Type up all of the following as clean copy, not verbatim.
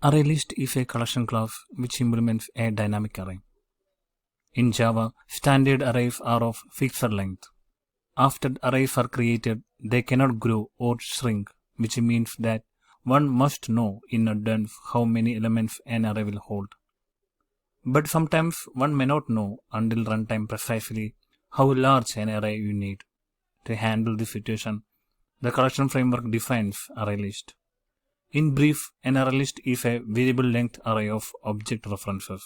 ArrayList is a collection class which implements a dynamic array. In Java, standard arrays are of fixed length. After arrays are created, they cannot grow or shrink, which means that one must know in advance how many elements an array will hold. But sometimes one may not know until runtime precisely how large an array you need. To handle this situation, the collection framework defines ArrayList. In brief, an ArrayList is a variable length array of object references.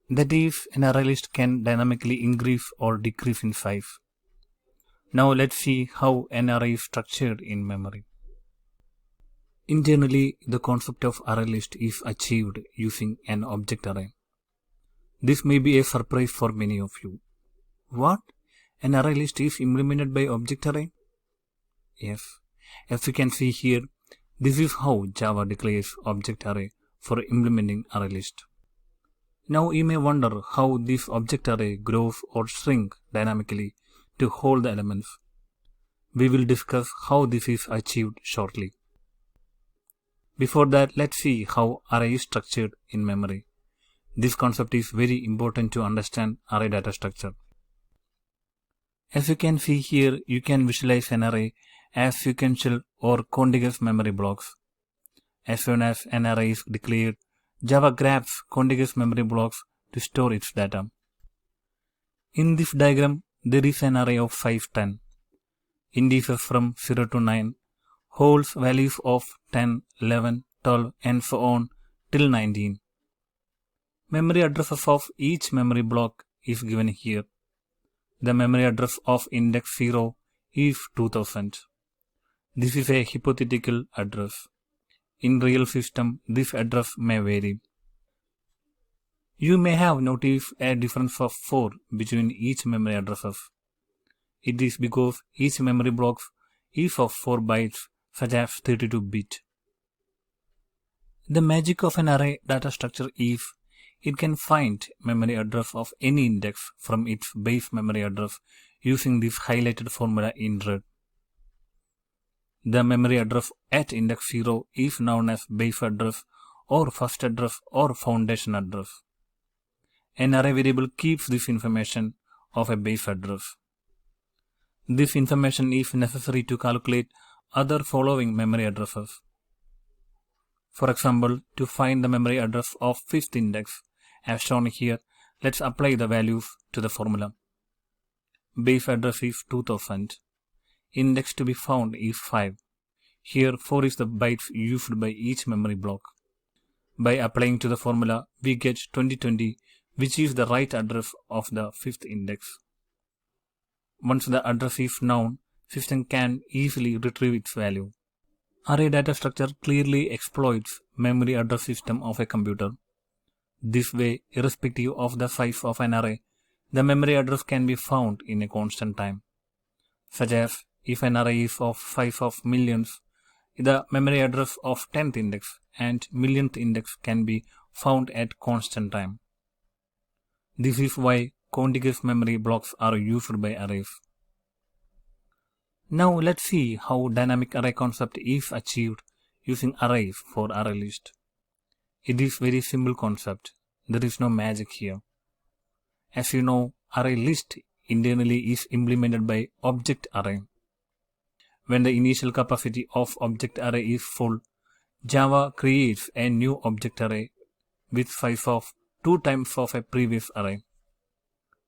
That is, an ArrayList can dynamically increase or decrease in size. Now let's see how an array is structured in memory. Internally, the concept of ArrayList is achieved using an object array. This may be a surprise for many of you. What? An ArrayList is implemented by object array? Yes. As you can see here, this is how Java declares object array for implementing ArrayList. Now you may wonder how this object array grows or shrinks dynamically to hold the elements. We will discuss how this is achieved shortly. Before that, let's see how array is structured in memory. This concept is very important to understand array data structure. As you can see here, you can visualize an array as sequential or contiguous memory blocks. As soon as an array is declared, Java grabs contiguous memory blocks to store its data. In this diagram, there is an array of size 10. Integers from 0 to 9 holds values of 10, 11, 12 and so on till 19. Memory addresses of each memory block is given here. The memory address of index 0 is 2000. This is a hypothetical address. In real system, this address may vary. You may have noticed a difference of 4 between each memory addresses. It is because each memory block is of 4 bytes, such as 32-bit. The magic of an array data structure is it can find memory address of any index from its base memory address using this highlighted formula in red. The memory address at index 0 is known as base address or first address or foundation address. An array variable keeps this information of a base address. This information is necessary to calculate other following memory addresses. For example, to find the memory address of fifth index, as shown here, let's apply the values to the formula. Base address is 2000. Index to be found is 5. Here 4 is the bytes used by each memory block. By applying to the formula, we get 2020, which is the right address of the fifth index. Once the address is known, system can easily retrieve its value. Array data structure clearly exploits memory address system of a computer. This way, irrespective of the size of an array, the memory address can be found in a constant time. Such as, if an array is of size of millions, the memory address of 10th index and millionth index can be found at constant time. This is why contiguous memory blocks are used by arrays. Now let's see how dynamic array concept is achieved using arrays for ArrayList. It is very simple concept. There is no magic here. As you know, ArrayList internally is implemented by object array. When the initial capacity of object array is full, Java creates a new object array with size of 2 times of a previous array.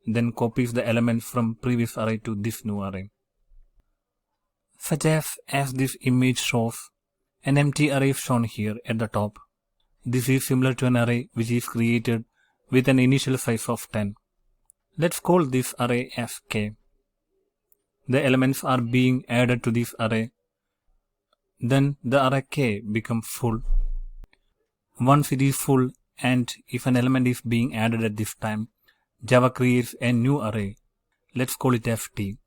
Then copies the elements from previous array to this new array. Such as this image shows, an empty array is shown here at the top. This is similar to an array which is created with an initial size of 10. Let's call this array as k. The elements are being added to this array. Then the array k becomes full. Once it is full and if an element is being added at this time, Java creates a new array. Let's call it as t.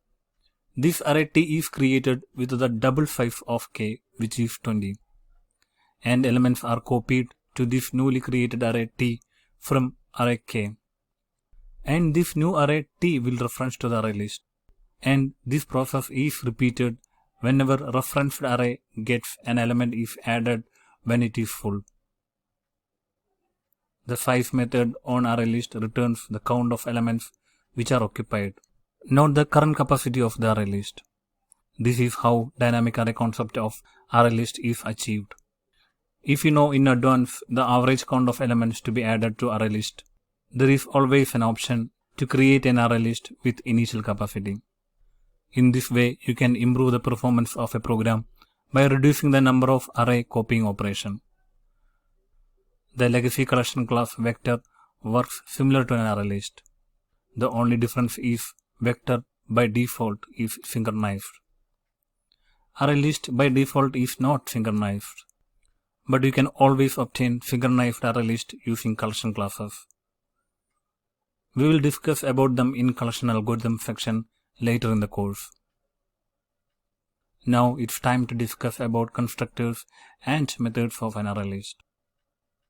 This array t is created with the double size of k, which is 20. And elements are copied to this newly created array t from array k. And this new array t will reference to the array list. And this process is repeated whenever referenced array gets an element is added when it is full. The size method on ArrayList returns the count of elements which are occupied, not the current capacity of the ArrayList. This is how dynamic array concept of ArrayList is achieved. If you know in advance the average count of elements to be added to ArrayList, there is always an option to create an ArrayList with initial capacity. In this way, you can improve the performance of a program by reducing the number of array copying operations. The legacy collection class vector works similar to an ArrayList. The only difference is vector by default is synchronized. ArrayList by default is not synchronized, but you can always obtain synchronized ArrayList using collection classes. We will discuss about them in collection algorithm section later in the course. Now it's time to discuss about constructors and methods of an ArrayList.